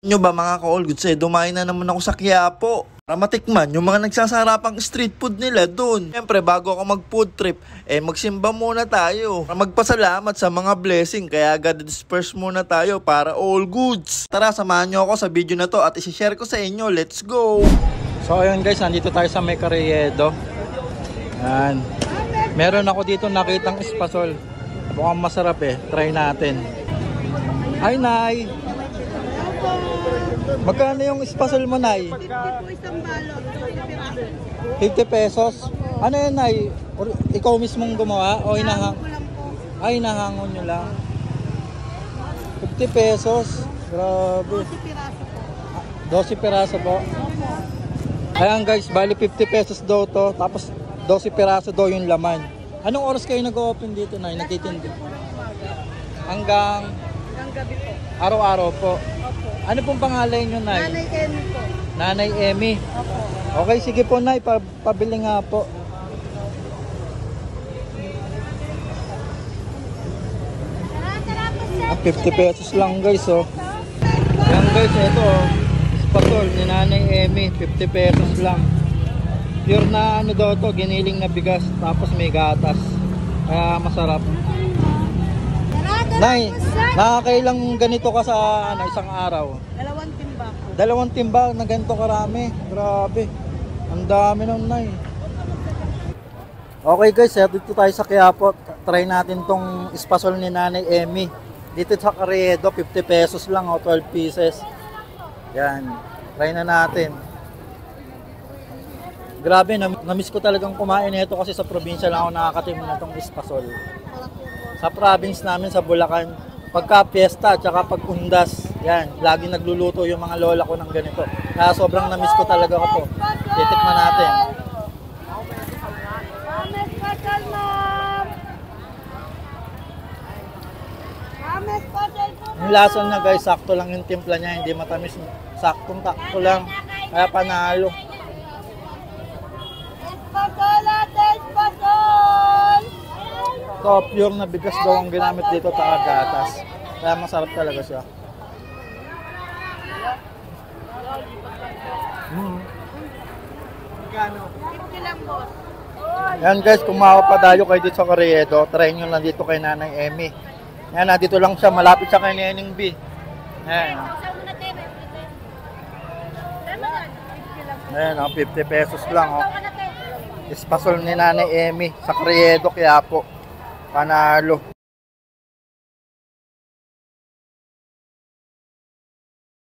Nyo ba mga ka-all goods dumain na naman ako sa Quiapo para matikman yung mga nagsasarapang street food nila dun. Siyempre bago ako mag food trip, magsimba muna tayo para magpasalamat sa mga blessing. Kaya God disperse muna tayo para all goods. Tara, samahan nyo ako sa video na to at isi-share ko sa inyo. Let's go! So ayun guys, nandito tayo sa May Carriedo. Yan. Meron ako dito nakitang espasol. Mukhang masarap try natin. Ay Nay! Magkano yung espasol mo, Nay? 50 po isang balot, 50 pesos? Ano yan, Nay? Ikaw mismong gumawa? O inahang? ko lang po. Ay, inahangon nyo lang. 50 pesos? Grabe. 12 piraso po. 12 piraso po? Ayan guys, bali 50 pesos daw to. Tapos 12 piraso daw yung laman. Anong oras kayo nag-open dito, Nay? Nagtitinda? Hanggang Gabi po. araw-araw po. Opo. Ano pong pangalan nyo, Nay? Nanay Emmy po. Nanay Emmy. Opo. Okay, sige po, Nay. Pabili nga po. Ah, 50 pesos lang guys, oh. Yan guys, ito oh. Espasol ni Nanay Emmy, 50 pesos lang. Pure na ano daw to, giniling na bigas, tapos may gatas. Kaya masarap. Nay, nakakailang ganito ka sa isang araw? 2 timba po. 2 timba na ganito karami. Grabe. Ang dami nun, Nay. Okay guys, dito tayo sa Quiapo. Try natin tong espasol ni Nanay Emmy. Dito sa Carriedo, 50 pesos lang o 12 pieces. Yan. Try na natin. Grabe, namiss ko talagang kumain nito kasi sa probinsya lang ako nakakatim na itong espasol. Sa province namin sa Bulacan, pagka fiesta at saka pag undas, yan, lagi nagluluto yung mga lola ko ng ganito. Kaya sobrang namiss ko talaga ko to. Titikman natin. Yung lasa niya guys, sakto lang yung timpla niya, hindi matamis. Saktong-takto lang. Kaya panalo. So, pure na bigas daw ang ginamit dito sa gatas. Kaya masarap talaga siya. Yan guys, kung makapadayo kayo dito sa Carriedo, try nyo lang dito kay Nanay Emmy. Yan, dito lang siya, malapit siya kay Neneng B. Yan. Ayan, 50 pesos lang. Espasol ni Nanay Emmy sa Carriedo, Quiapo. Panalo.